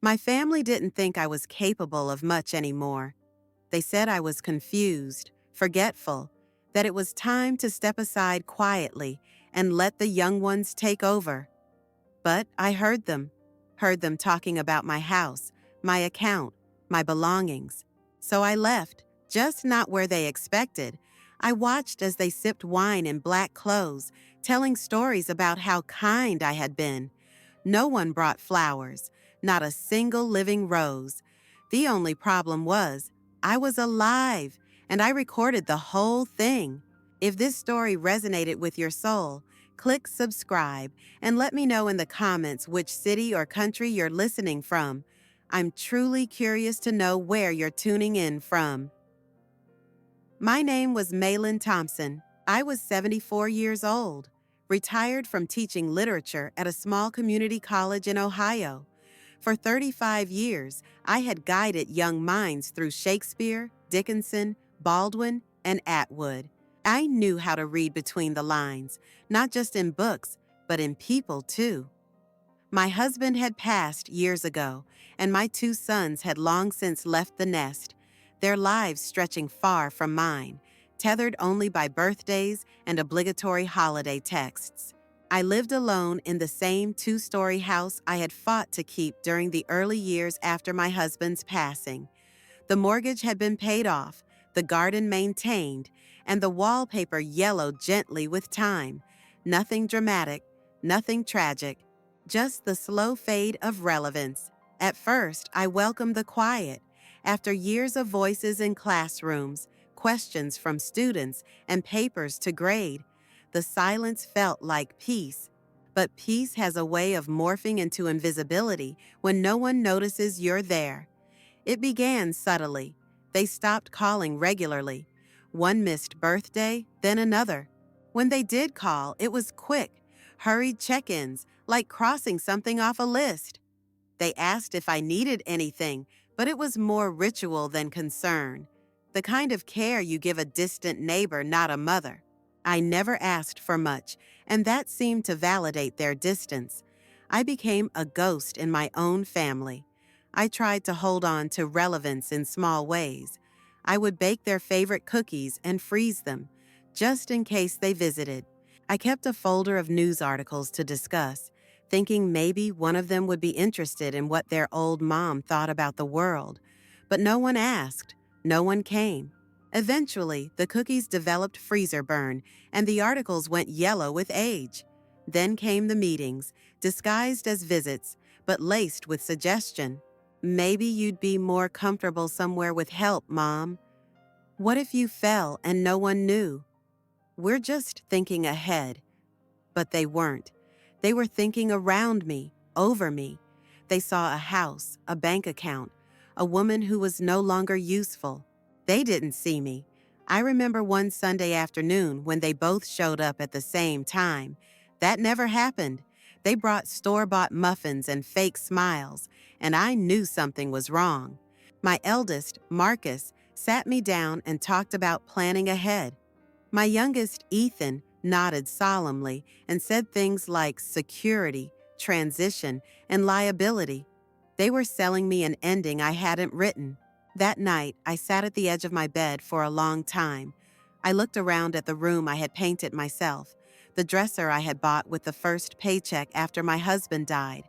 My family didn't think I was capable of much anymore. They said I was confused, forgetful, that it was time to step aside quietly and let the young ones take over. But I heard them talking about my house, my account, my belongings. So I left, just not where they expected. I watched as they sipped wine in black clothes, telling stories about how kind I had been. No one brought flowers, not a single living rose. The only problem was, I was alive, and I recorded the whole thing. If this story resonated with your soul, click subscribe and let me know in the comments which city or country you're listening from. I'm truly curious to know where you're tuning in from. My name was Maylin Thompson. I was 74 years old, retired from teaching literature at a small community college in Ohio. For 35 years, I had guided young minds through Shakespeare, Dickinson, Baldwin, and Atwood. I knew how to read between the lines, not just in books, but in people too. My husband had passed years ago, and my two sons had long since left the nest, their lives stretching far from mine, tethered only by birthdays and obligatory holiday texts. I lived alone in the same two-story house I had fought to keep during the early years after my husband's passing. The mortgage had been paid off, the garden maintained, and the wallpaper yellowed gently with time. Nothing dramatic, nothing tragic, just the slow fade of relevance. At first, I welcomed the quiet. After years of voices in classrooms, questions from students, and papers to grade, the silence felt like peace. But peace has a way of morphing into invisibility when no one notices you're there. It began subtly. They stopped calling regularly. One missed birthday, then another. When they did call, it was quick, hurried check-ins, like crossing something off a list. They asked if I needed anything, but it was more ritual than concern. The kind of care you give a distant neighbor, not a mother. I never asked for much, and that seemed to validate their distance. I became a ghost in my own family. I tried to hold on to relevance in small ways. I would bake their favorite cookies and freeze them, just in case they visited. I kept a folder of news articles to discuss, thinking maybe one of them would be interested in what their old mom thought about the world. But no one asked, no one came. Eventually, the cookies developed freezer burn, and the articles went yellow with age. Then came the meetings, disguised as visits, but laced with suggestion. Maybe you'd be more comfortable somewhere with help, Mom. What if you fell and no one knew? We're just thinking ahead. But they weren't. They were thinking around me, over me. They saw a house, a bank account, a woman who was no longer useful. They didn't see me. I remember one Sunday afternoon when they both showed up at the same time. That never happened. They brought store-bought muffins and fake smiles, and I knew something was wrong. My eldest, Marcus, sat me down and talked about planning ahead. My youngest, Ethan, nodded solemnly and said things like security, transition, and liability. They were selling me an ending I hadn't written. That night, I sat at the edge of my bed for a long time. I looked around at the room I had painted myself, the dresser I had bought with the first paycheck after my husband died.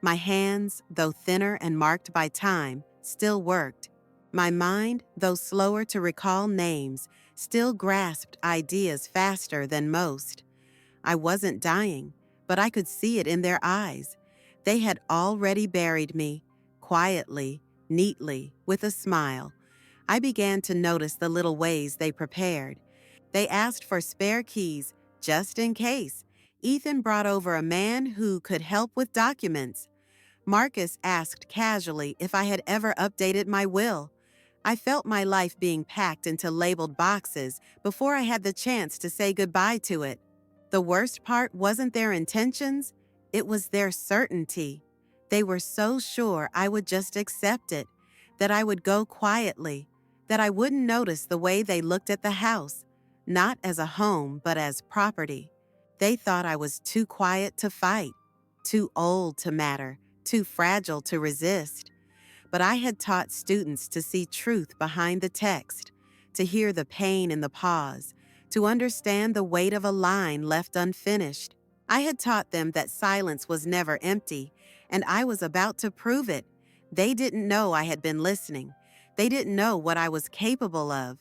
My hands, though thinner and marked by time, still worked. My mind, though slower to recall names, still grasped ideas faster than most. I wasn't dying, but I could see it in their eyes. They had already buried me, quietly, neatly, with a smile. I began to notice the little ways they prepared. They asked for spare keys, just in case. Ethan brought over a man who could help with documents. Marcus asked casually if I had ever updated my will. I felt my life being packed into labeled boxes before I had the chance to say goodbye to it. The worst part wasn't their intentions, it was their certainty. They were so sure I would just accept it, that I would go quietly, that I wouldn't notice the way they looked at the house, not as a home but as property. They thought I was too quiet to fight, too old to matter, too fragile to resist. But I had taught students to see truth behind the text, to hear the pain in the pause, to understand the weight of a line left unfinished. I had taught them that silence was never empty, and I was about to prove it. They didn't know I had been listening. They didn't know what I was capable of.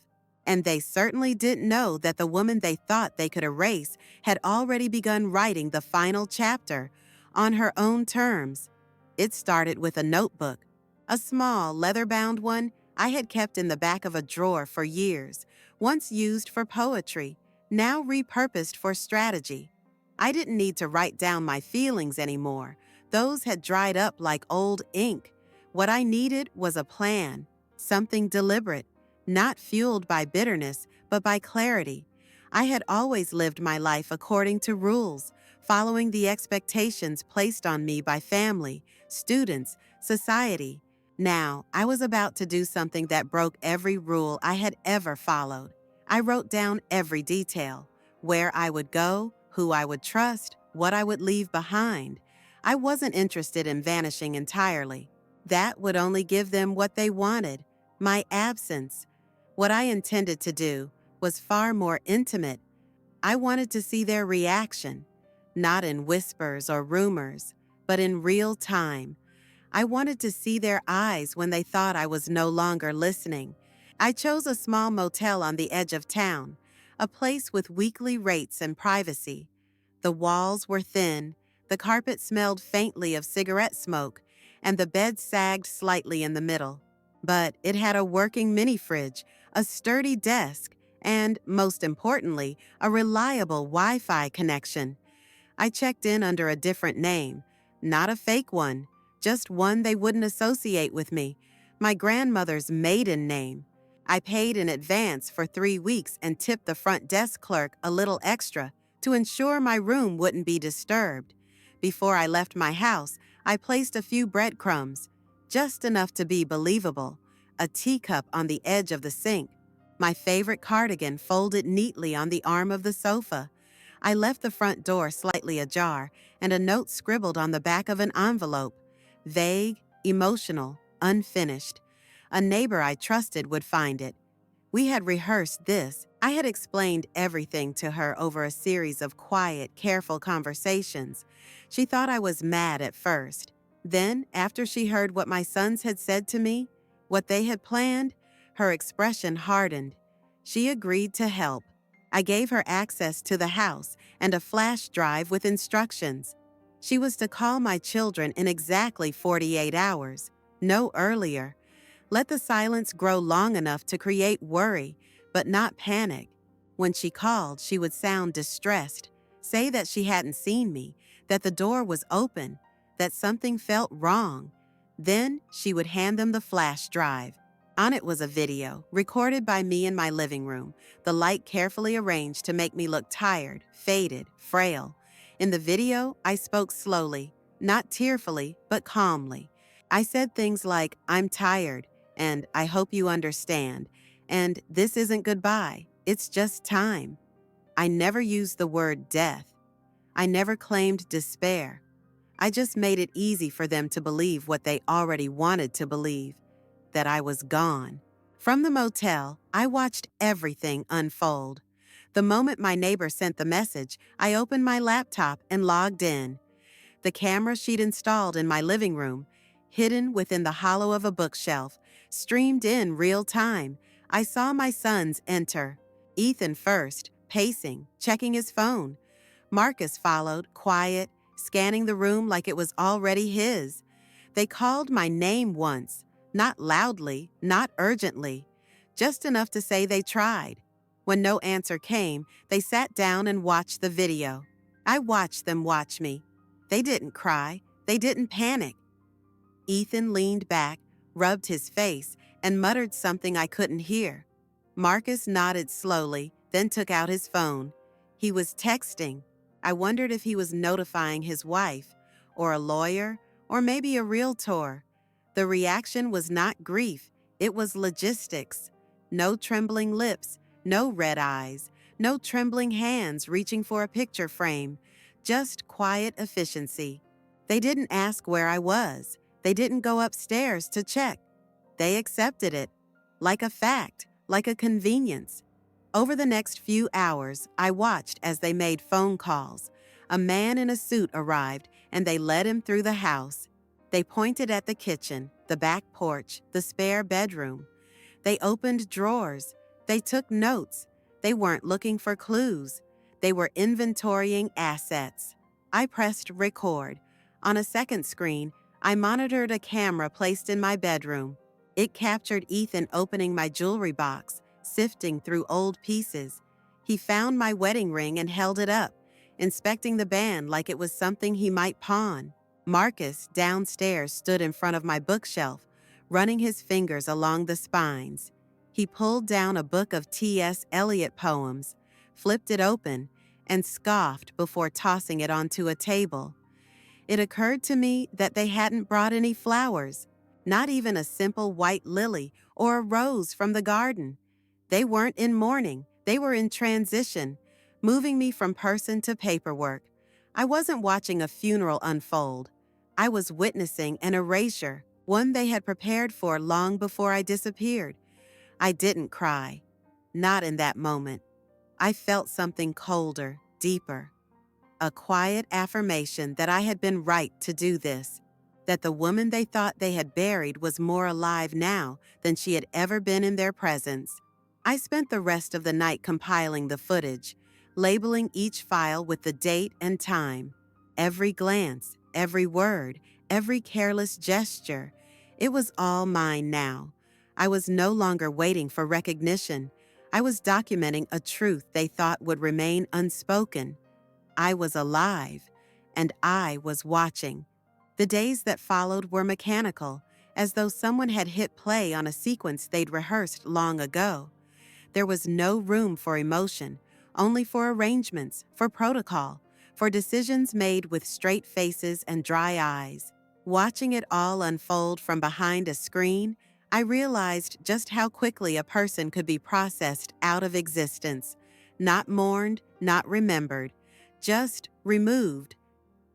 And they certainly didn't know that the woman they thought they could erase had already begun writing the final chapter on her own terms. It started with a notebook, a small, leather-bound one I had kept in the back of a drawer for years, once used for poetry, now repurposed for strategy. I didn't need to write down my feelings anymore. Those had dried up like old ink. What I needed was a plan, something deliberate, not fueled by bitterness, but by clarity. I had always lived my life according to rules, following the expectations placed on me by family, students, society. Now, I was about to do something that broke every rule I had ever followed. I wrote down every detail: where I would go, who I would trust, what I would leave behind. I wasn't interested in vanishing entirely. That would only give them what they wanted: my absence. What I intended to do was far more intimate. I wanted to see their reaction, not in whispers or rumors, but in real time. I wanted to see their eyes when they thought I was no longer listening. I chose a small motel on the edge of town, a place with weekly rates and privacy. The walls were thin, the carpet smelled faintly of cigarette smoke, and the bed sagged slightly in the middle. But it had a working mini fridge, a sturdy desk, and, most importantly, a reliable Wi-Fi connection. I checked in under a different name, not a fake one, just one they wouldn't associate with me, my grandmother's maiden name. I paid in advance for 3 weeks and tipped the front desk clerk a little extra to ensure my room wouldn't be disturbed. Before I left my house, I placed a few breadcrumbs, just enough to be believable: a teacup on the edge of the sink, my favorite cardigan folded neatly on the arm of the sofa. I left the front door slightly ajar and a note scribbled on the back of an envelope: vague, emotional, unfinished. A neighbor I trusted would find it. We had rehearsed this. I had explained everything to her over a series of quiet, careful conversations. She thought I was mad at first. Then, after she heard what my sons had said to me, what they had planned, her expression hardened. She agreed to help. I gave her access to the house and a flash drive with instructions. She was to call my children in exactly 48 hours, no earlier. Let the silence grow long enough to create worry, but not panic. When she called, she would sound distressed, say that she hadn't seen me, that the door was open, that something felt wrong. Then she would hand them the flash drive. On it was a video, recorded by me in my living room, the light carefully arranged to make me look tired, faded, frail. In the video, I spoke slowly, not tearfully, but calmly. I said things like, "I'm tired," and "I hope you understand," and "This isn't goodbye, it's just time." I never used the word death. I never claimed despair. I just made it easy for them to believe what they already wanted to believe: that I was gone. From the motel, I watched everything unfold. The moment my neighbor sent the message, I opened my laptop and logged in. The camera she'd installed in my living room, hidden within the hollow of a bookshelf, streamed in real time. I saw my sons enter. Ethan first, pacing, checking his phone. Marcus followed, quiet, scanning the room like it was already his. They called my name once, not loudly, not urgently, just enough to say they tried. When no answer came, they sat down and watched the video. I watched them watch me. They didn't cry. They didn't panic. Ethan leaned back, rubbed his face, and muttered something I couldn't hear. Marcus nodded slowly, then took out his phone. He was texting. I wondered if he was notifying his wife, or a lawyer, or maybe a realtor. The reaction was not grief. It was logistics. No trembling lips, no red eyes, no trembling hands reaching for a picture frame. Just quiet efficiency. They didn't ask where I was. They didn't go upstairs to check. They accepted it, like a fact, like a convenience. Over the next few hours, I watched as they made phone calls. A man in a suit arrived, and they led him through the house. They pointed at the kitchen, the back porch, the spare bedroom. They opened drawers. They took notes. They weren't looking for clues. They were inventorying assets. I pressed record. On a second screen, I monitored a camera placed in my bedroom. It captured Ethan opening my jewelry box, sifting through old pieces. He found my wedding ring and held it up, inspecting the band like it was something he might pawn. Marcus, downstairs, stood in front of my bookshelf, running his fingers along the spines. He pulled down a book of T.S. Eliot poems, flipped it open, and scoffed before tossing it onto a table. It occurred to me that they hadn't brought any flowers, not even a simple white lily or a rose from the garden. They weren't in mourning, they were in transition, moving me from person to paperwork. I wasn't watching a funeral unfold. I was witnessing an erasure, one they had prepared for long before I disappeared. I didn't cry. Not in that moment. I felt something colder, deeper. A quiet affirmation that I had been right to do this, that the woman they thought they had buried was more alive now than she had ever been in their presence. I spent the rest of the night compiling the footage, labeling each file with the date and time. Every glance, every word, every careless gesture. It was all mine now. I was no longer waiting for recognition. I was documenting a truth they thought would remain unspoken. I was alive, and I was watching. The days that followed were mechanical, as though someone had hit play on a sequence they'd rehearsed long ago. There was no room for emotion, only for arrangements, for protocol, for decisions made with straight faces and dry eyes. Watching it all unfold from behind a screen, I realized just how quickly a person could be processed out of existence, not mourned, not remembered, just removed.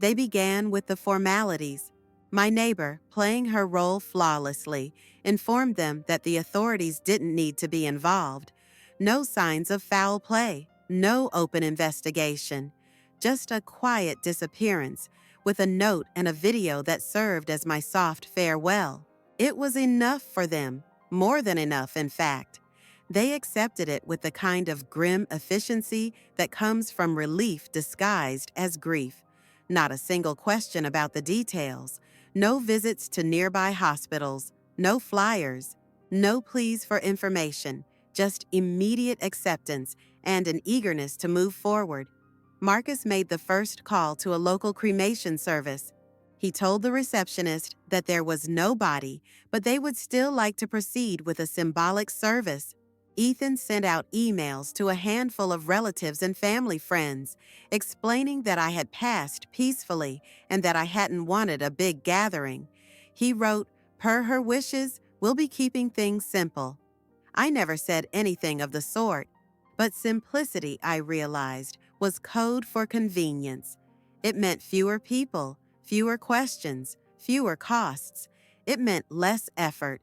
They began with the formalities. My neighbor, playing her role flawlessly, informed them that the authorities didn't need to be involved. No signs of foul play, no open investigation, just a quiet disappearance with a note and a video that served as my soft farewell. It was enough for them, more than enough, in fact. They accepted it with the kind of grim efficiency that comes from relief disguised as grief. Not a single question about the details, no visits to nearby hospitals, no flyers, no pleas for information, just immediate acceptance and an eagerness to move forward. Marcus made the first call to a local cremation service. He told the receptionist that there was no body, but they would still like to proceed with a symbolic service. Ethan sent out emails to a handful of relatives and family friends, explaining that I had passed peacefully and that I hadn't wanted a big gathering. He wrote, "Per her wishes, we'll be keeping things simple." I never said anything of the sort, but simplicity, I realized, was code for convenience. It meant fewer people, fewer questions, fewer costs. It meant less effort.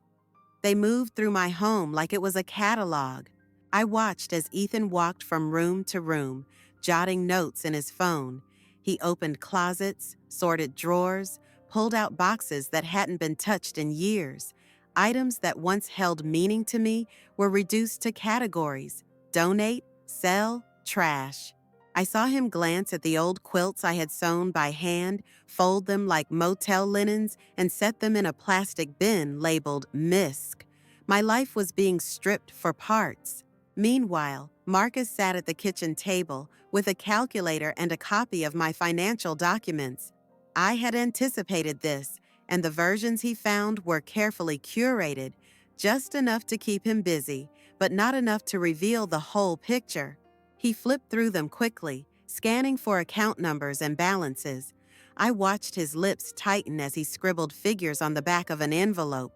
They moved through my home like it was a catalog. I watched as Ethan walked from room to room, jotting notes in his phone. He opened closets, sorted drawers, pulled out boxes that hadn't been touched in years. Items that once held meaning to me were reduced to categories: donate, sell, trash. I saw him glance at the old quilts I had sewn by hand, fold them like motel linens, and set them in a plastic bin labeled MISC. My life was being stripped for parts. Meanwhile, Marcus sat at the kitchen table with a calculator and a copy of my financial documents. I had anticipated this, and the versions he found were carefully curated, just enough to keep him busy, but not enough to reveal the whole picture. He flipped through them quickly, scanning for account numbers and balances. I watched his lips tighten as he scribbled figures on the back of an envelope.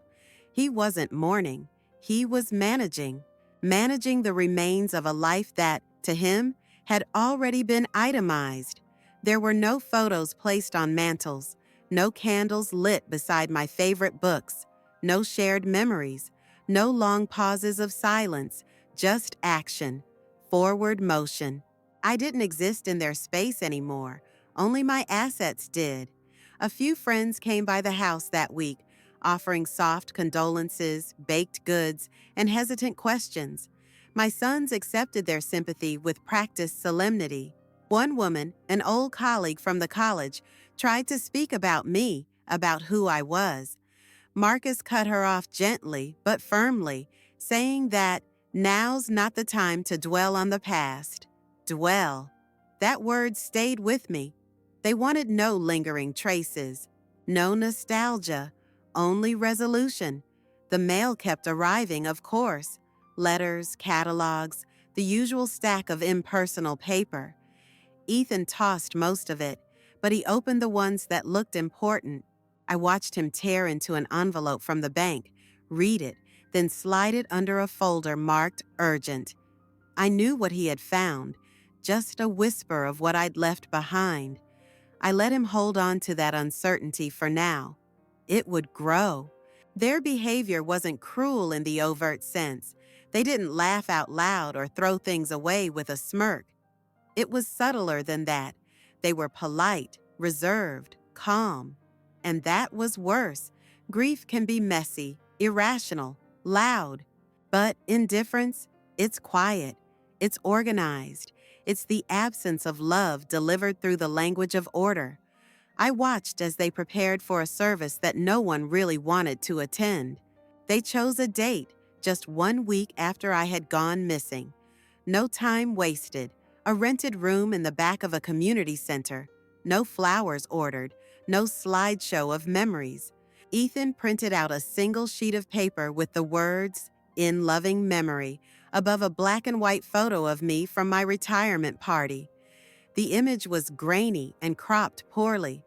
He wasn't mourning. He was managing the remains of a life that, to him, had already been itemized. There were no photos placed on mantels, No candles lit beside my favorite books, no shared memories, no long pauses of silence, just action, forward motion. I didn't exist in their space anymore, only my assets did. A few friends came by the house that week, offering soft condolences, baked goods, and hesitant questions. My sons accepted their sympathy with practiced solemnity. One woman, an old colleague from the college, tried to speak about me, about who I was. Marcus cut her off gently but firmly, saying that now's not the time to dwell on the past. Dwell. That word stayed with me. They wanted no lingering traces, no nostalgia, only resolution. The mail kept arriving, of course. Letters, catalogs, the usual stack of impersonal paper. Ethan tossed most of it, but he opened the ones that looked important. I watched him tear into an envelope from the bank, read it, then slide it under a folder marked urgent. I knew what he had found, just a whisper of what I'd left behind. I let him hold on to that uncertainty for now. It would grow. Their behavior wasn't cruel in the overt sense. They didn't laugh out loud or throw things away with a smirk. It was subtler than that. They were polite, reserved, calm. And that was worse. Grief can be messy, irrational, loud. But indifference, it's quiet. It's organized. It's the absence of love delivered through the language of order. I watched as they prepared for a service that no one really wanted to attend. They chose a date just 1 week after I had gone missing. No time wasted. A rented room in the back of a community center. No flowers ordered. No slideshow of memories. Ethan printed out a single sheet of paper with the words, "In loving memory," above a black and white photo of me from my retirement party. The image was grainy and cropped poorly.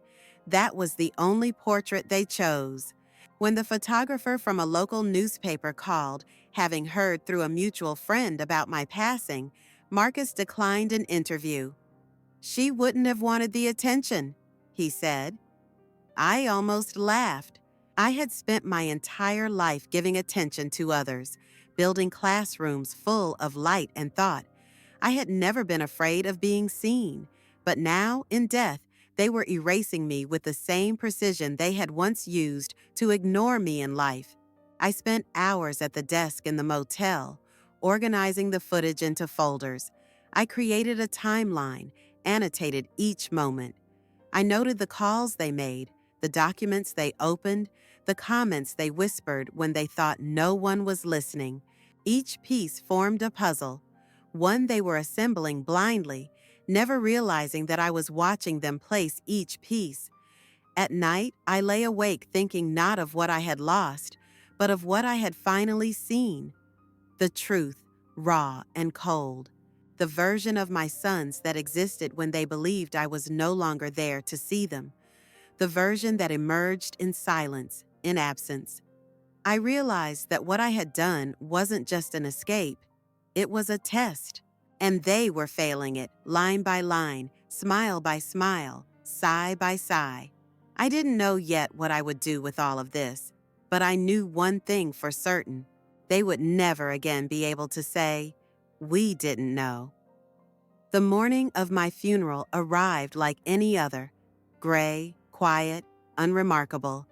That was the only portrait they chose. When the photographer from a local newspaper called, having heard through a mutual friend about my passing, Marcus declined an interview. "She wouldn't have wanted the attention," he said. I almost laughed. I had spent my entire life giving attention to others, building classrooms full of light and thought. I had never been afraid of being seen, but now, in death, they were erasing me with the same precision they had once used to ignore me in life. I spent hours at the desk in the motel, organizing the footage into folders. I created a timeline, annotated each moment. I noted the calls they made, the documents they opened, the comments they whispered when they thought no one was listening. Each piece formed a puzzle, one they were assembling blindly, never realizing that I was watching them place each piece. At night, I lay awake thinking not of what I had lost, but of what I had finally seen. The truth, raw and cold. The version of my sons that existed when they believed I was no longer there to see them. The version that emerged in silence, in absence. I realized that what I had done wasn't just an escape. It was a test. And they were failing it, line by line, smile by smile, sigh by sigh. I didn't know yet what I would do with all of this, but I knew one thing for certain. They would never again be able to say, "We didn't know." The morning of my funeral arrived like any other, gray, quiet, unremarkable.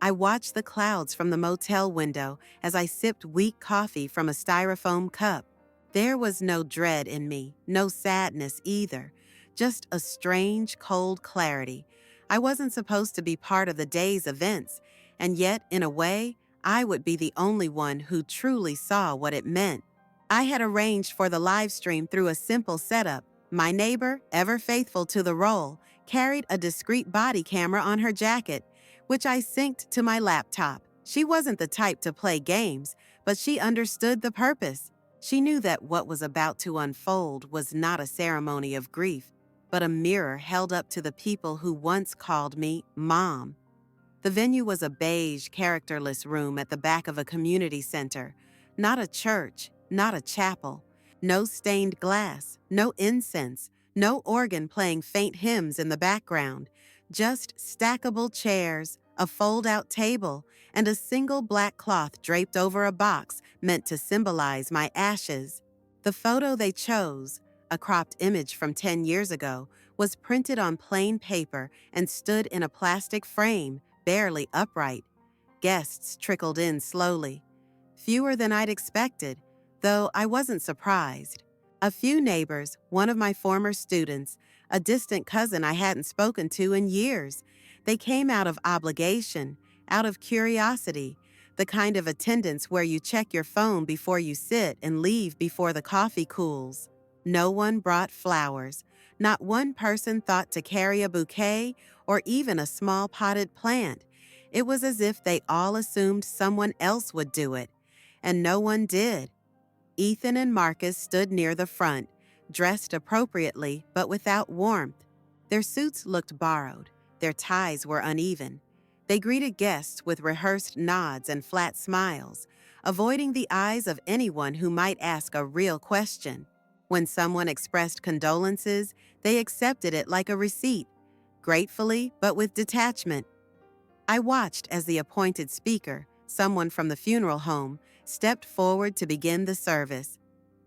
I watched the clouds from the motel window as I sipped weak coffee from a styrofoam cup. There was no dread in me, no sadness either, just a strange, cold clarity. I wasn't supposed to be part of the day's events, and yet, in a way, I would be the only one who truly saw what it meant. I had arranged for the live stream through a simple setup. My neighbor, ever faithful to the role, carried a discreet body camera on her jacket, which I synced to my laptop. She wasn't the type to play games, but she understood the purpose. She knew that what was about to unfold was not a ceremony of grief, but a mirror held up to the people who once called me Mom. The venue was a beige, characterless room at the back of a community center. Not a church, not a chapel. No stained glass, no incense, no organ playing faint hymns in the background. Just stackable chairs, a fold-out table, and a single black cloth draped over a box meant to symbolize my ashes. The photo they chose, a cropped image from 10 years ago, was printed on plain paper and stood in a plastic frame, barely upright. Guests trickled in slowly. Fewer than I'd expected, though I wasn't surprised. A few neighbors, one of my former students, a distant cousin I hadn't spoken to in years. They came out of obligation, out of curiosity, the kind of attendance where you check your phone before you sit and leave before the coffee cools. No one brought flowers. Not one person thought to carry a bouquet or even a small potted plant. It was as if they all assumed someone else would do it, and no one did. Ethan and Marcus stood near the front, dressed appropriately but without warmth. Their suits looked borrowed. Their ties were uneven. They greeted guests with rehearsed nods and flat smiles, avoiding the eyes of anyone who might ask a real question. When someone expressed condolences, they accepted it like a receipt, gratefully but with detachment. I watched as the appointed speaker, someone from the funeral home, stepped forward to begin the service.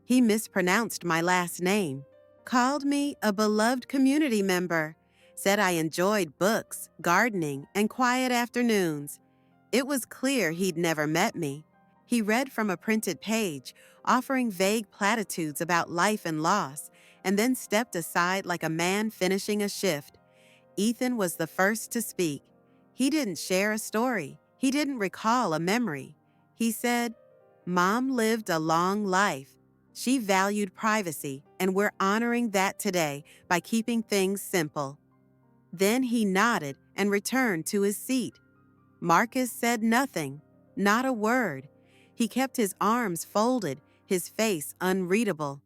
He mispronounced my last name, called me a beloved community member, said I enjoyed books, gardening, and quiet afternoons. It was clear he'd never met me. He read from a printed page, offering vague platitudes about life and loss, and then stepped aside like a man finishing a shift. Ethan was the first to speak. He didn't share a story. He didn't recall a memory. He said, "Mom lived a long life. She valued privacy, and we're honoring that today by keeping things simple." Then he nodded and returned to his seat. Marcus said nothing, not a word. He kept his arms folded, his face unreadable.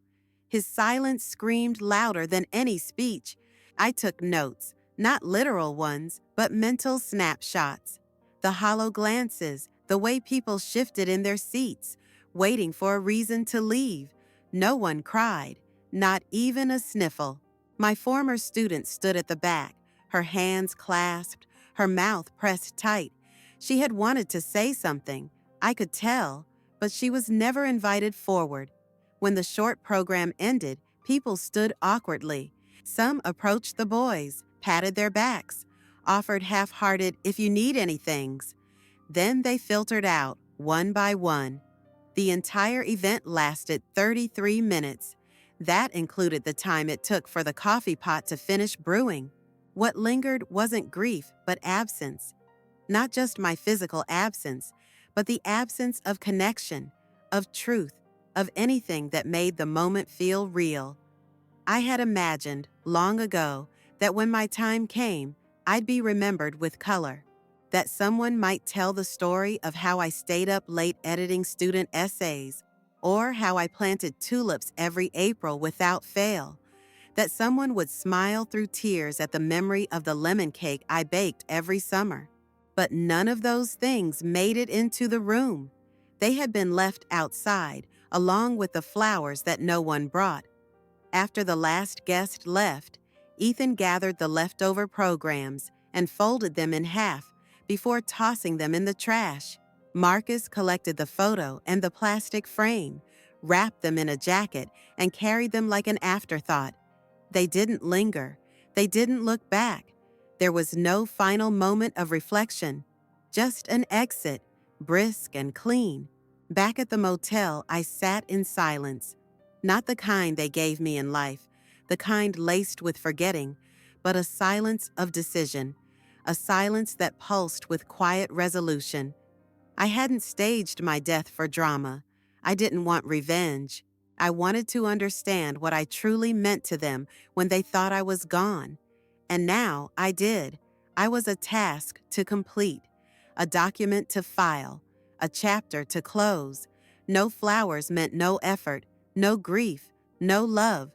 His silence screamed louder than any speech. I took notes, not literal ones, but mental snapshots. The hollow glances, the way people shifted in their seats, waiting for a reason to leave. No one cried, not even a sniffle. My former student stood at the back, her hands clasped, her mouth pressed tight. She had wanted to say something, I could tell, but she was never invited forward. When the short program ended, people stood awkwardly. Some approached the boys, patted their backs, offered half-hearted "if you need anythings." Then they filtered out, one by one. The entire event lasted 33 minutes. That included the time it took for the coffee pot to finish brewing. What lingered wasn't grief, but absence. Not just my physical absence, but the absence of connection, of truth, of anything that made the moment feel real. I had imagined, long ago, that when my time came, I'd be remembered with color. That someone might tell the story of how I stayed up late editing student essays, or how I planted tulips every April without fail. That someone would smile through tears at the memory of the lemon cake I baked every summer. But none of those things made it into the room. They had been left outside, along with the flowers that no one brought. After the last guest left, Ethan gathered the leftover programs and folded them in half before tossing them in the trash. Marcus collected the photo and the plastic frame, wrapped them in a jacket, and carried them like an afterthought. They didn't linger. They didn't look back. There was no final moment of reflection, just an exit, brisk and clean. Back at the motel, I sat in silence. Not the kind they gave me in life, the kind laced with forgetting, but a silence of decision, a silence that pulsed with quiet resolution. I hadn't staged my death for drama. I didn't want revenge. I wanted to understand what I truly meant to them when they thought I was gone. And now I did. I was a task to complete, a document to file, a chapter to close. No flowers meant no effort, no grief, no love.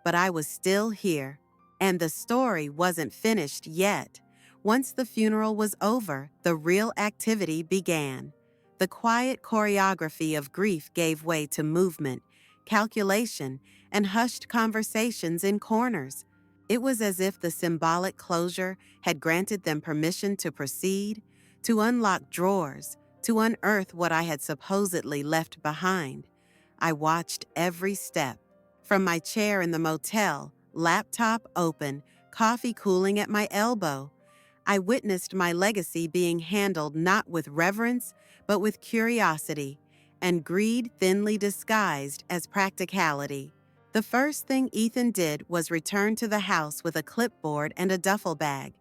But I was still here, and the story wasn't finished yet. Once the funeral was over, the real activity began. The quiet choreography of grief gave way to movement, calculation, and hushed conversations in corners. It was as if the symbolic closure had granted them permission to proceed, to unlock drawers, to unearth what I had supposedly left behind. I watched every step. From my chair in the motel, laptop open, coffee cooling at my elbow, I witnessed my legacy being handled not with reverence, but with curiosity, and greed thinly disguised as practicality. The first thing Ethan did was return to the house with a clipboard and a duffel bag.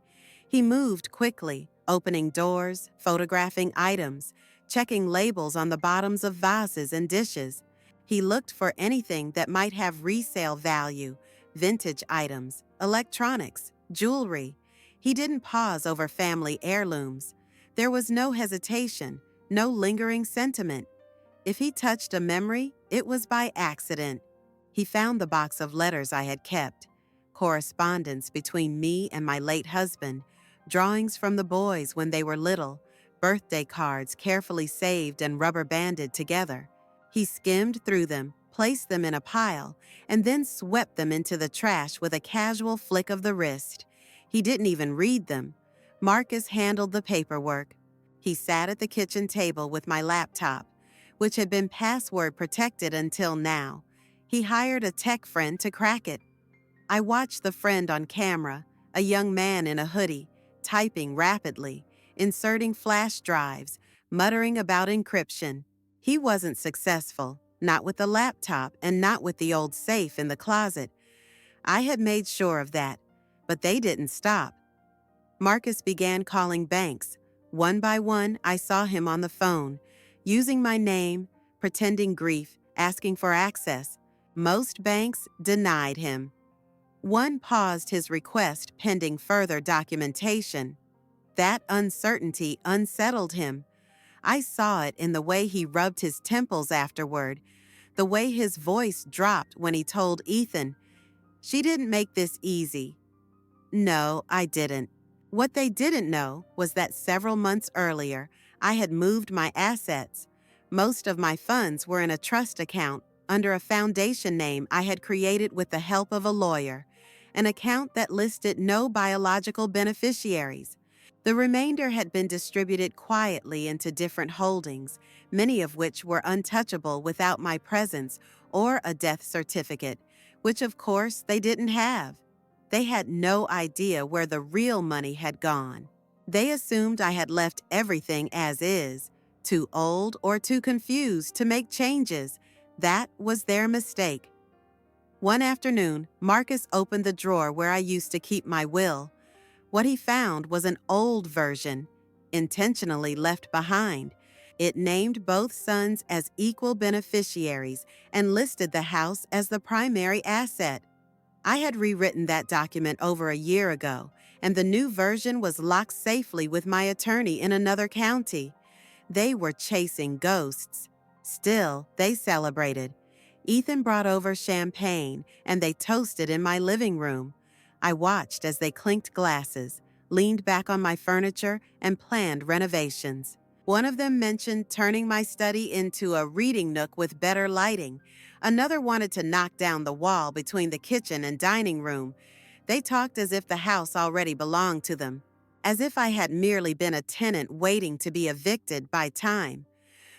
He moved quickly, opening doors, photographing items, checking labels on the bottoms of vases and dishes. He looked for anything that might have resale value, vintage items, electronics, jewelry. He didn't pause over family heirlooms. There was no hesitation, no lingering sentiment. If he touched a memory, it was by accident. He found the box of letters I had kept, correspondence between me and my late husband, drawings from the boys when they were little, birthday cards carefully saved and rubber banded together. He skimmed through them, placed them in a pile, and then swept them into the trash with a casual flick of the wrist. He didn't even read them. Marcus handled the paperwork. He sat at the kitchen table with my laptop, which had been password protected until now. He hired a tech friend to crack it. I watched the friend on camera, a young man in a hoodie, typing rapidly, inserting flash drives, muttering about encryption. He wasn't successful, not with the laptop and not with the old safe in the closet. I had made sure of that, but they didn't stop. Marcus began calling banks. One by one, I saw him on the phone, using my name, pretending grief, asking for access. Most banks denied him. One paused his request pending further documentation. That uncertainty unsettled him. I saw it in the way he rubbed his temples afterward, the way his voice dropped when he told Ethan, "She didn't make this easy." No, I didn't. What they didn't know was that several months earlier, I had moved my assets. Most of my funds were in a trust account under a foundation name I had created with the help of a lawyer, an account that listed no biological beneficiaries. The remainder had been distributed quietly into different holdings, many of which were untouchable without my presence or a death certificate, which of course they didn't have. They had no idea where the real money had gone. They assumed I had left everything as is, too old or too confused to make changes. That was their mistake. One afternoon, Marcus opened the drawer where I used to keep my will. What he found was an old version, intentionally left behind. It named both sons as equal beneficiaries and listed the house as the primary asset. I had rewritten that document over a year ago, and the new version was locked safely with my attorney in another county. They were chasing ghosts. Still, they celebrated. Ethan brought over champagne, and they toasted in my living room. I watched as they clinked glasses, leaned back on my furniture, and planned renovations. One of them mentioned turning my study into a reading nook with better lighting. Another wanted to knock down the wall between the kitchen and dining room. They talked as if the house already belonged to them, as if I had merely been a tenant waiting to be evicted by time.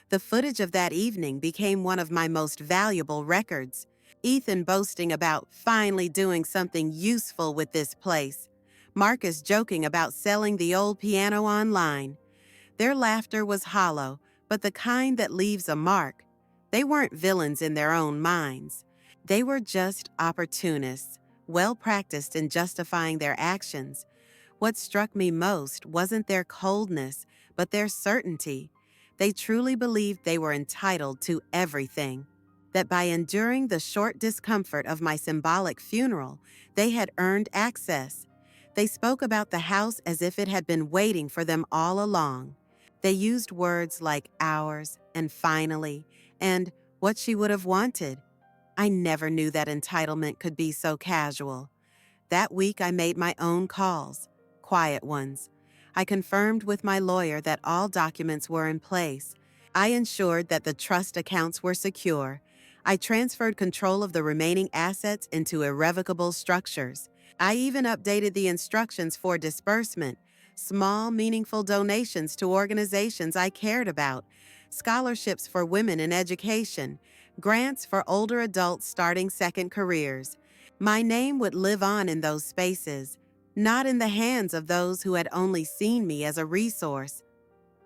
The footage of that evening became one of my most valuable records. Ethan boasting about finally doing something useful with this place. Marcus joking about selling the old piano online. Their laughter was hollow, but the kind that leaves a mark. They weren't villains in their own minds. They were just opportunists, well practiced in justifying their actions. What struck me most wasn't their coldness, but their certainty. They truly believed they were entitled to everything, that by enduring the short discomfort of my symbolic funeral, they had earned access. They spoke about the house as if it had been waiting for them all along. They used words like ours and finally and what she would have wanted. I never knew that entitlement could be so casual. That week I made my own calls, quiet ones. I confirmed with my lawyer that all documents were in place. I ensured that the trust accounts were secure. I transferred control of the remaining assets into irrevocable structures. I even updated the instructions for disbursement, small, meaningful donations to organizations I cared about, scholarships for women in education, grants for older adults starting second careers. My name would live on in those spaces, not in the hands of those who had only seen me as a resource.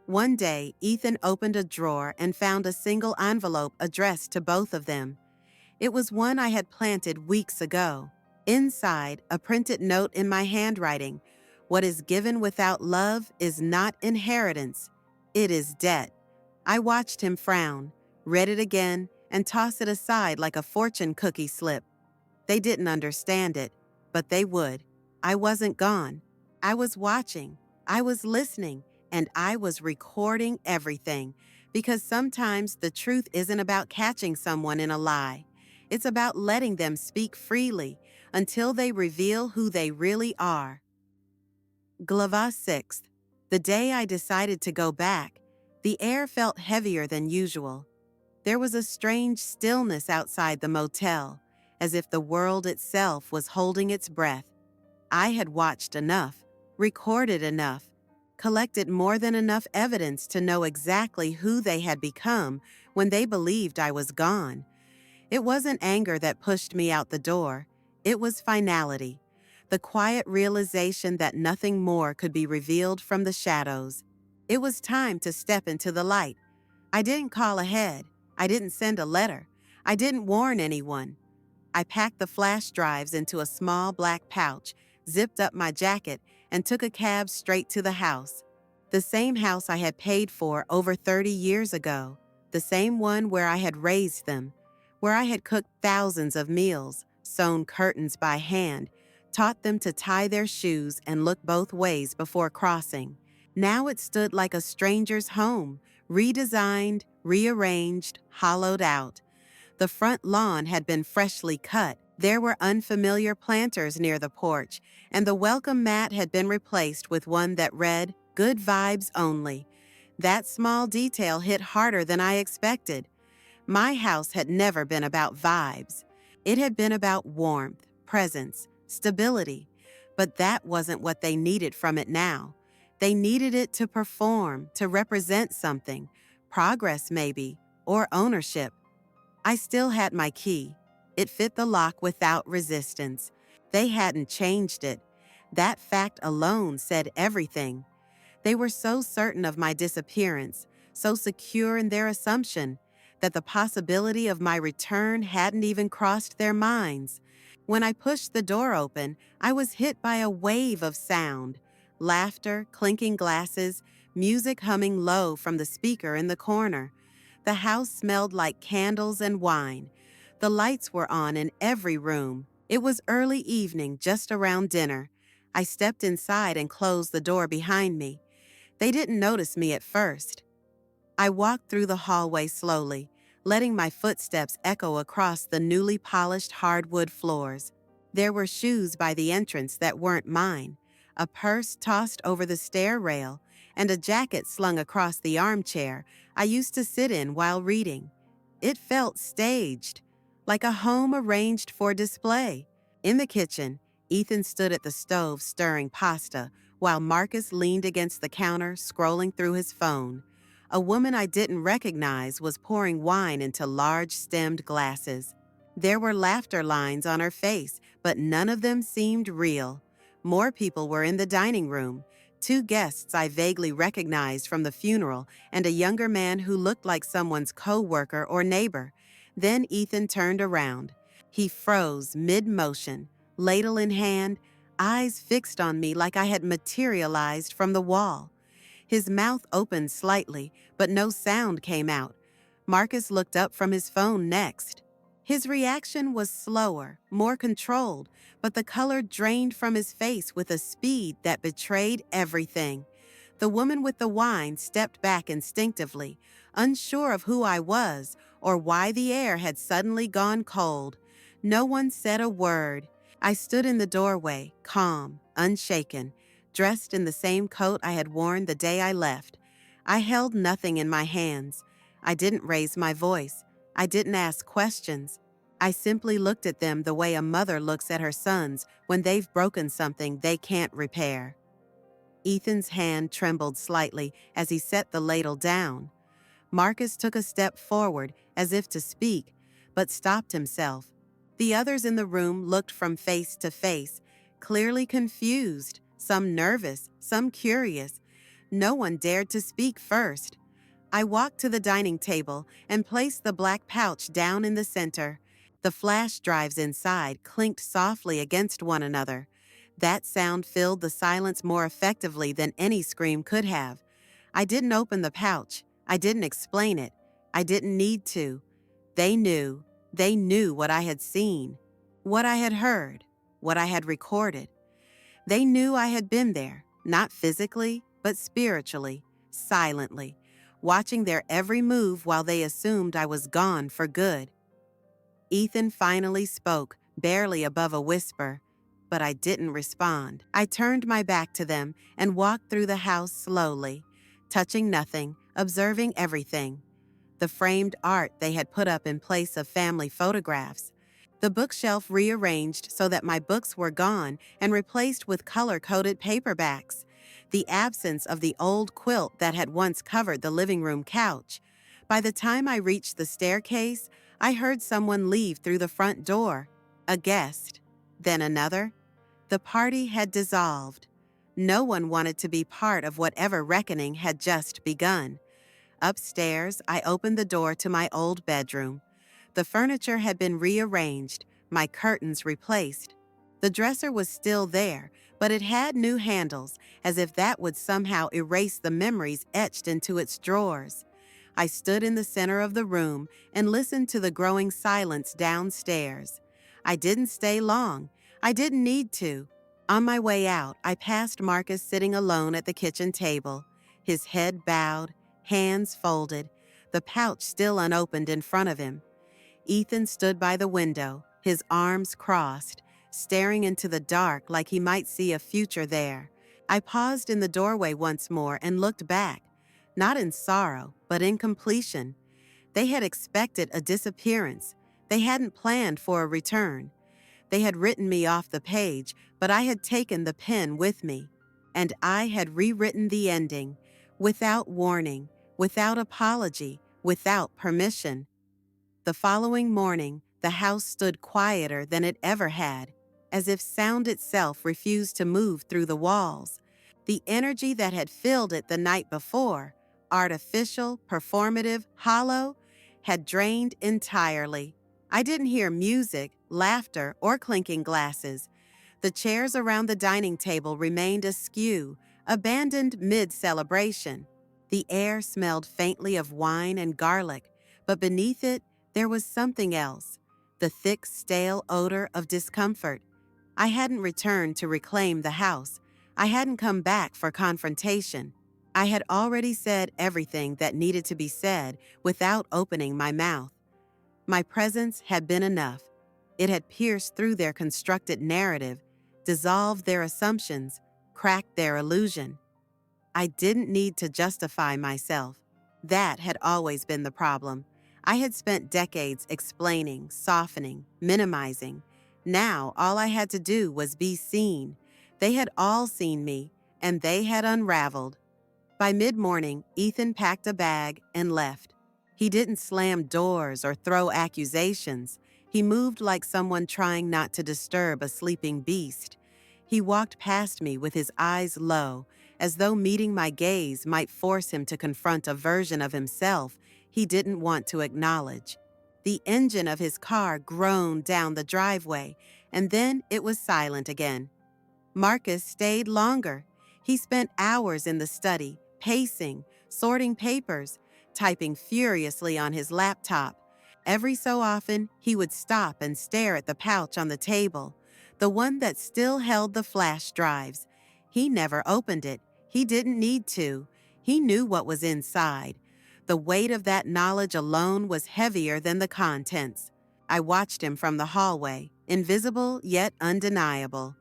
One day, Ethan opened a drawer and found a single envelope addressed to both of them. It was one I had planted weeks ago. Inside, a printed note in my handwriting: "What is given without love is not inheritance, it is debt." I watched him frown, read it again, and toss it aside like a fortune cookie slip. They didn't understand it, but they would. I wasn't gone. I was watching. I was listening. And I was recording everything. Because sometimes the truth isn't about catching someone in a lie. It's about letting them speak freely until they reveal who they really are. Glava 6. The day I decided to go back, the air felt heavier than usual. There was a strange stillness outside the motel, as if the world itself was holding its breath. I had watched enough, recorded enough, collected more than enough evidence to know exactly who they had become when they believed I was gone. It wasn't anger that pushed me out the door. It was finality, the quiet realization that nothing more could be revealed from the shadows. It was time to step into the light. I didn't call ahead. I didn't send a letter. I didn't warn anyone. I packed the flash drives into a small black pouch, zipped up my jacket, and took a cab straight to the house. The same house I had paid for over 30 years ago. The same one where I had raised them, where I had cooked thousands of meals, sewn curtains by hand, taught them to tie their shoes and look both ways before crossing. Now it stood like a stranger's home, redesigned, rearranged, hollowed out. The front lawn had been freshly cut. There were unfamiliar planters near the porch, and the welcome mat had been replaced with one that read, "Good vibes only." That small detail hit harder than I expected. My house had never been about vibes. It had been about warmth, presence, stability. But that wasn't what they needed from it now. They needed it to perform, to represent something, progress maybe, or ownership. I still had my key. It fit the lock without resistance. They hadn't changed it. That fact alone said everything. They were so certain of my disappearance, so secure in their assumption, that the possibility of my return hadn't even crossed their minds. When I pushed the door open, I was hit by a wave of sound: laughter, clinking glasses, music humming low from the speaker in the corner. The house smelled like candles and wine. The lights were on in every room. It was early evening, just around dinner. I stepped inside and closed the door behind me. They didn't notice me at first. I walked through the hallway slowly, letting my footsteps echo across the newly polished hardwood floors. There were shoes by the entrance that weren't mine, a purse tossed over the stair rail, and a jacket slung across the armchair I used to sit in while reading. It felt staged, like a home arranged for display. In the kitchen, Ethan stood at the stove stirring pasta, while Marcus leaned against the counter scrolling through his phone. A woman I didn't recognize was pouring wine into large stemmed glasses. There were laughter lines on her face, but none of them seemed real. More people were in the dining room. 2 guests I vaguely recognized from the funeral, and a younger man who looked like someone's co-worker or neighbor. Then Ethan turned around. He froze mid-motion, ladle in hand, eyes fixed on me like I had materialized from the wall. His mouth opened slightly, but no sound came out. Marcus looked up from his phone next. His reaction was slower, more controlled, but the color drained from his face with a speed that betrayed everything. The woman with the wine stepped back instinctively, unsure of who I was or why the air had suddenly gone cold. No one said a word. I stood in the doorway, calm, unshaken, dressed in the same coat I had worn the day I left. I held nothing in my hands. I didn't raise my voice. I didn't ask questions. I simply looked at them the way a mother looks at her sons when they've broken something they can't repair. Ethan's hand trembled slightly as he set the ladle down. Marcus took a step forward as if to speak, but stopped himself. The others in the room looked from face to face, clearly confused, some nervous, some curious. No one dared to speak first. I walked to the dining table and placed the black pouch down in the center. The flash drives inside clinked softly against one another. That sound filled the silence more effectively than any scream could have. I didn't open the pouch. I didn't explain it. I didn't need to. They knew. They knew what I had seen, what I had heard, what I had recorded. They knew I had been there, not physically, but spiritually, silently, watching their every move while they assumed I was gone for good. Ethan finally spoke, barely above a whisper, but I didn't respond. I turned my back to them and walked through the house slowly, touching nothing, observing everything. The framed art they had put up in place of family photographs. The bookshelf rearranged so that my books were gone and replaced with color-coded paperbacks. The absence of the old quilt that had once covered the living room couch. By the time I reached the staircase, I heard someone leave through the front door. A guest. Then another. The party had dissolved. No one wanted to be part of whatever reckoning had just begun. Upstairs, I opened the door to my old bedroom. The furniture had been rearranged, my curtains replaced. The dresser was still there, but it had new handles, as if that would somehow erase the memories etched into its drawers. I stood in the center of the room and listened to the growing silence downstairs. I didn't stay long. I didn't need to. On my way out, I passed Marcus sitting alone at the kitchen table, his head bowed, hands folded, the pouch still unopened in front of him. Ethan stood by the window, his arms crossed, staring into the dark like he might see a future there. I paused in the doorway once more and looked back, not in sorrow, but in completion. They had expected a disappearance. They hadn't planned for a return. They had written me off the page, but I had taken the pen with me. And I had rewritten the ending, without warning, without apology, without permission. The following morning, the house stood quieter than it ever had, as if sound itself refused to move through the walls. The energy that had filled it the night before, artificial, performative, hollow, had drained entirely. I didn't hear music, laughter, or clinking glasses. The chairs around the dining table remained askew, abandoned mid-celebration. The air smelled faintly of wine and garlic, but beneath it, there was something else, the thick, stale odor of discomfort. I hadn't returned to reclaim the house. I hadn't come back for confrontation. I had already said everything that needed to be said without opening my mouth. My presence had been enough. It had pierced through their constructed narrative, dissolved their assumptions, cracked their illusion. I didn't need to justify myself. That had always been the problem. I had spent decades explaining, softening, minimizing. Now, all I had to do was be seen. They had all seen me, and they had unraveled. By mid-morning, Ethan packed a bag and left. He didn't slam doors or throw accusations. He moved like someone trying not to disturb a sleeping beast. He walked past me with his eyes low, as though meeting my gaze might force him to confront a version of himself he didn't want to acknowledge. The engine of his car groaned down the driveway, and then it was silent again. Marcus stayed longer. He spent hours in the study, pacing, sorting papers, typing furiously on his laptop. Every so often, he would stop and stare at the pouch on the table, the one that still held the flash drives. He never opened it. He didn't need to. He knew what was inside. The weight of that knowledge alone was heavier than the contents. I watched him from the hallway, invisible yet undeniable.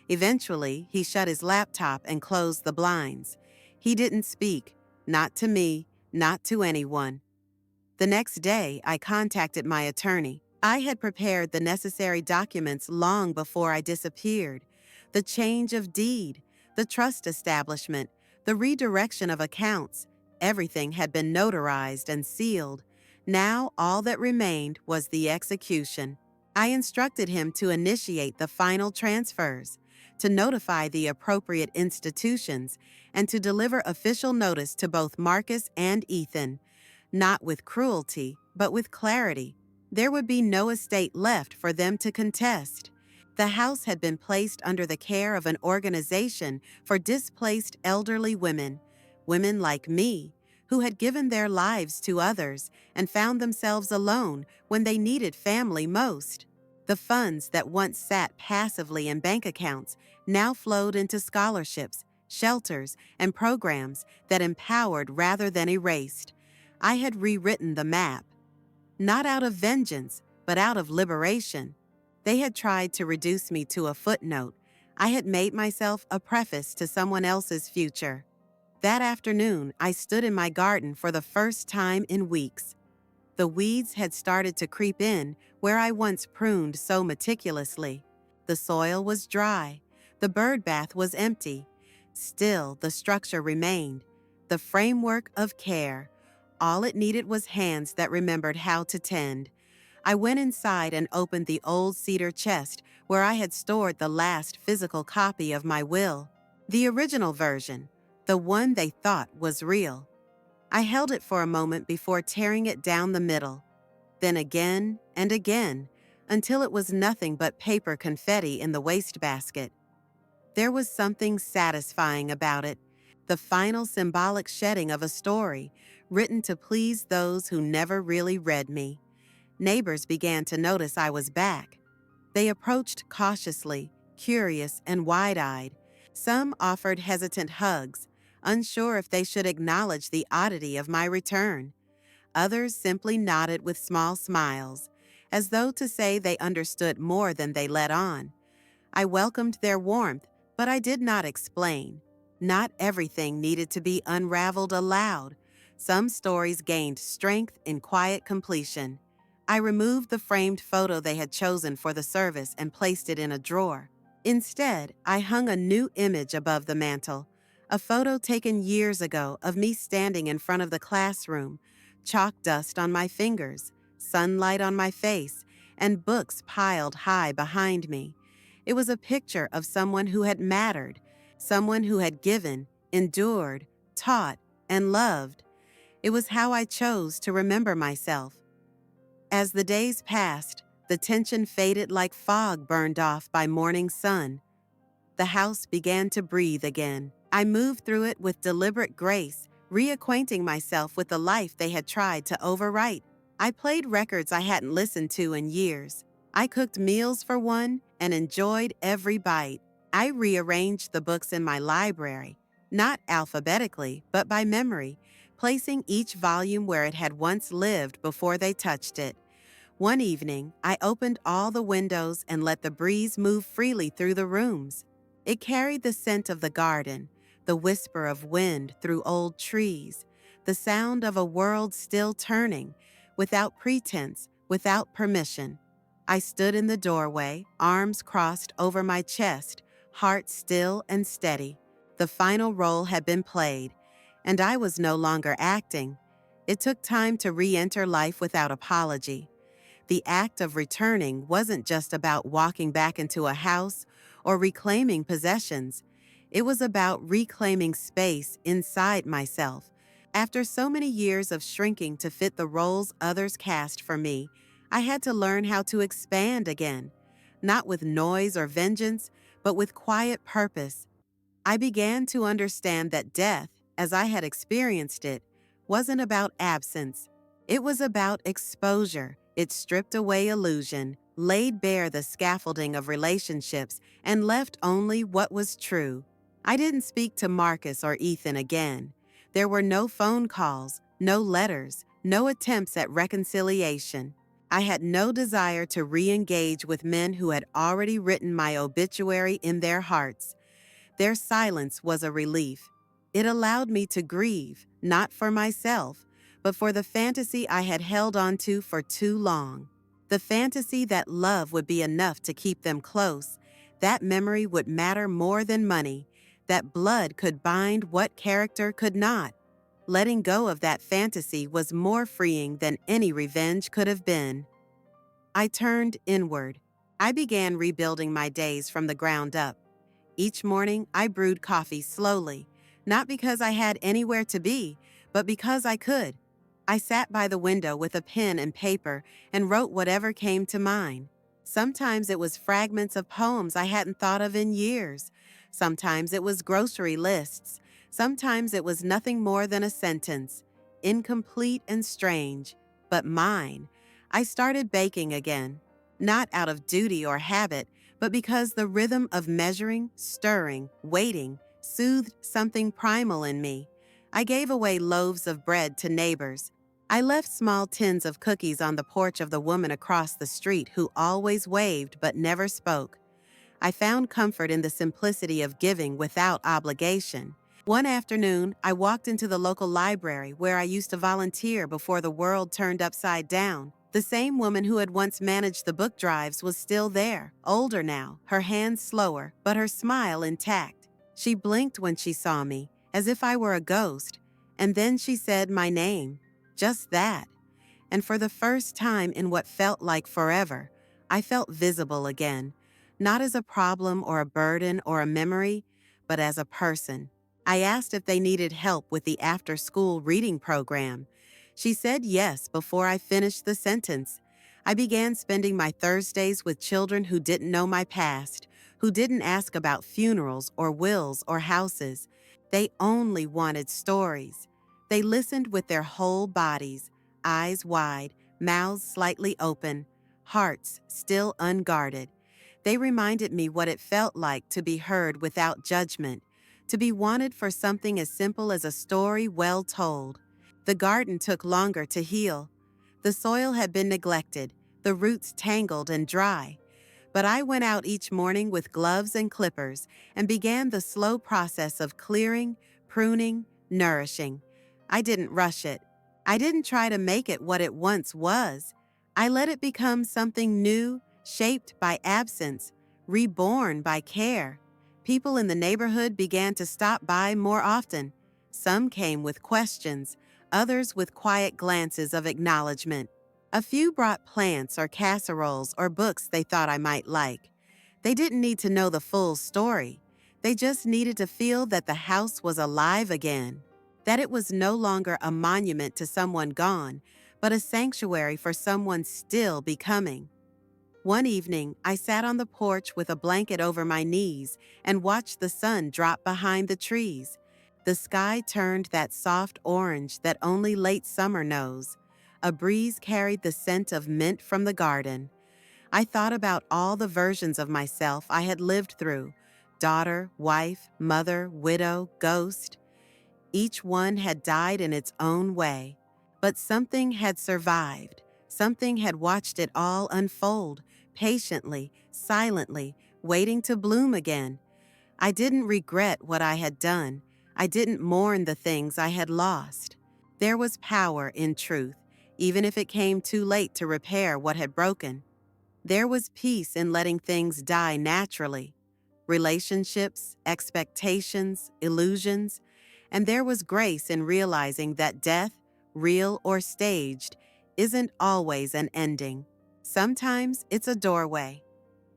Eventually, he shut his laptop and closed the blinds. He didn't speak, not to me, not to anyone. The next day, I contacted my attorney. I had prepared the necessary documents long before I disappeared. The change of deed, the trust establishment, the redirection of accounts, everything had been notarized and sealed. Now all that remained was the execution. I instructed him to initiate the final transfers, to notify the appropriate institutions, and to deliver official notice to both Marcus and Ethan, not with cruelty, but with clarity. There would be no estate left for them to contest. The house had been placed under the care of an organization for displaced elderly women, women like me, who had given their lives to others and found themselves alone when they needed family most. The funds that once sat passively in bank accounts now flowed into scholarships, shelters, and programs that empowered rather than erased. I had rewritten the map, not out of vengeance, but out of liberation. They had tried to reduce me to a footnote. I had made myself a preface to someone else's future. That afternoon, I stood in my garden for the first time in weeks. The weeds had started to creep in where I once pruned so meticulously. The soil was dry. The bird bath was empty. Still, the structure remained. The framework of care. All it needed was hands that remembered how to tend. I went inside and opened the old cedar chest where I had stored the last physical copy of my will. The original version, the one they thought was real. I held it for a moment before tearing it down the middle, then again and again, until it was nothing but paper confetti in the wastebasket. There was something satisfying about it, the final symbolic shedding of a story, written to please those who never really read me. Neighbors began to notice I was back. They approached cautiously, curious and wide-eyed. Some offered hesitant hugs, unsure if they should acknowledge the oddity of my return. Others simply nodded with small smiles, as though to say they understood more than they let on. I welcomed their warmth, but I did not explain. Not everything needed to be unraveled aloud. Some stories gained strength in quiet completion. I removed the framed photo they had chosen for the service and placed it in a drawer. Instead, I hung a new image above the mantel, a photo taken years ago of me standing in front of the classroom, chalk dust on my fingers, sunlight on my face, and books piled high behind me. It was a picture of someone who had mattered, someone who had given, endured, taught, and loved. It was how I chose to remember myself. As the days passed, the tension faded like fog burned off by morning sun. The house began to breathe again. I moved through it with deliberate grace, reacquainting myself with the life they had tried to overwrite. I played records I hadn't listened to in years. I cooked meals for one and enjoyed every bite. I rearranged the books in my library, not alphabetically, but by memory, placing each volume where it had once lived before they touched it. One evening, I opened all the windows and let the breeze move freely through the rooms. It carried the scent of the garden, the whisper of wind through old trees, the sound of a world still turning, without pretense, without permission. I stood in the doorway, arms crossed over my chest, heart still and steady. The final role had been played, and I was no longer acting. It took time to re-enter life without apology. The act of returning wasn't just about walking back into a house or reclaiming possessions. It was about reclaiming space inside myself. After so many years of shrinking to fit the roles others cast for me, I had to learn how to expand again, not with noise or vengeance, but with quiet purpose. I began to understand that death, as I had experienced it, wasn't about absence. It was about exposure. It stripped away illusion, laid bare the scaffolding of relationships, and left only what was true. I didn't speak to Marcus or Ethan again. There were no phone calls, no letters, no attempts at reconciliation. I had no desire to re-engage with men who had already written my obituary in their hearts. Their silence was a relief. It allowed me to grieve, not for myself, but for the fantasy I had held on to for too long. The fantasy that love would be enough to keep them close, that memory would matter more than money, that blood could bind what character could not. Letting go of that fantasy was more freeing than any revenge could have been. I turned inward. I began rebuilding my days from the ground up. Each morning, I brewed coffee slowly, not because I had anywhere to be, but because I could. I sat by the window with a pen and paper and wrote whatever came to mind. Sometimes it was fragments of poems I hadn't thought of in years. Sometimes it was grocery lists. Sometimes it was nothing more than a sentence, incomplete and strange, but mine. I started baking again, not out of duty or habit, but because the rhythm of measuring, stirring, waiting soothed something primal in me. I gave away loaves of bread to neighbors. I left small tins of cookies on the porch of the woman across the street who always waved but never spoke. I found comfort in the simplicity of giving without obligation. One afternoon, I walked into the local library where I used to volunteer before the world turned upside down. The same woman who had once managed the book drives was still there, older now, her hands slower, but her smile intact. She blinked when she saw me, as if I were a ghost, and then she said my name. Just that. And for the first time in what felt like forever, I felt visible again, not as a problem or a burden or a memory, but as a person. I asked if they needed help with the after-school reading program. She said yes before I finished the sentence. I began spending my Thursdays with children who didn't know my past, who didn't ask about funerals or wills or houses. They only wanted stories. They listened with their whole bodies, eyes wide, mouths slightly open, hearts still unguarded. They reminded me what it felt like to be heard without judgment, to be wanted for something as simple as a story well told. The garden took longer to heal. The soil had been neglected, the roots tangled and dry. But I went out each morning with gloves and clippers and began the slow process of clearing, pruning, nourishing. I didn't rush it. I didn't try to make it what it once was. I let it become something new, shaped by absence, reborn by care. People in the neighborhood began to stop by more often. Some came with questions, others with quiet glances of acknowledgement. A few brought plants or casseroles or books they thought I might like. They didn't need to know the full story. They just needed to feel that the house was alive again, that it was no longer a monument to someone gone, but a sanctuary for someone still becoming. One evening, I sat on the porch with a blanket over my knees and watched the sun drop behind the trees. The sky turned that soft orange that only late summer knows. A breeze carried the scent of mint from the garden. I thought about all the versions of myself I had lived through: daughter, wife, mother, widow, ghost. Each one had died in its own way. But something had survived. Something had watched it all unfold, patiently, silently, waiting to bloom again. I didn't regret what I had done. I didn't mourn the things I had lost. There was power in truth, even if it came too late to repair what had broken. There was peace in letting things die naturally. Relationships, expectations, illusions, and there was grace in realizing that death, real or staged, isn't always an ending. Sometimes it's a doorway.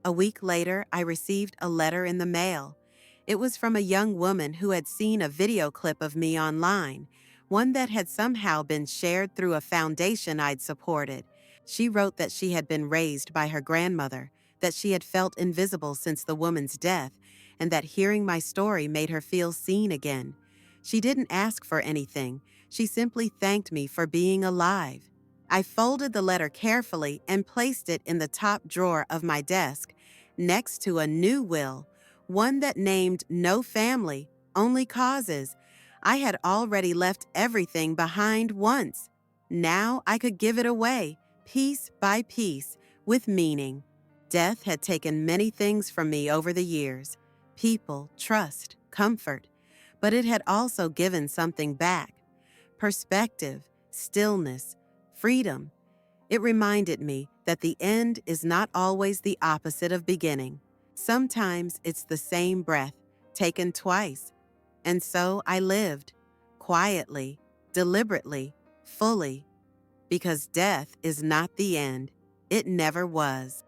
A week later, I received a letter in the mail. It was from a young woman who had seen a video clip of me online, one that had somehow been shared through a foundation I'd supported. She wrote that she had been raised by her grandmother, that she had felt invisible since the woman's death, and that hearing my story made her feel seen again. She didn't ask for anything. She simply thanked me for being alive. I folded the letter carefully and placed it in the top drawer of my desk, next to a new will, one that named no family, only causes. I had already left everything behind once. Now I could give it away, piece by piece, with meaning. Death had taken many things from me over the years: people, trust, comfort. But it had also given something back: perspective, stillness, freedom. It reminded me that the end is not always the opposite of beginning. Sometimes it's the same breath, taken twice. And so I lived, quietly, deliberately, fully, because death is not the end. It never was.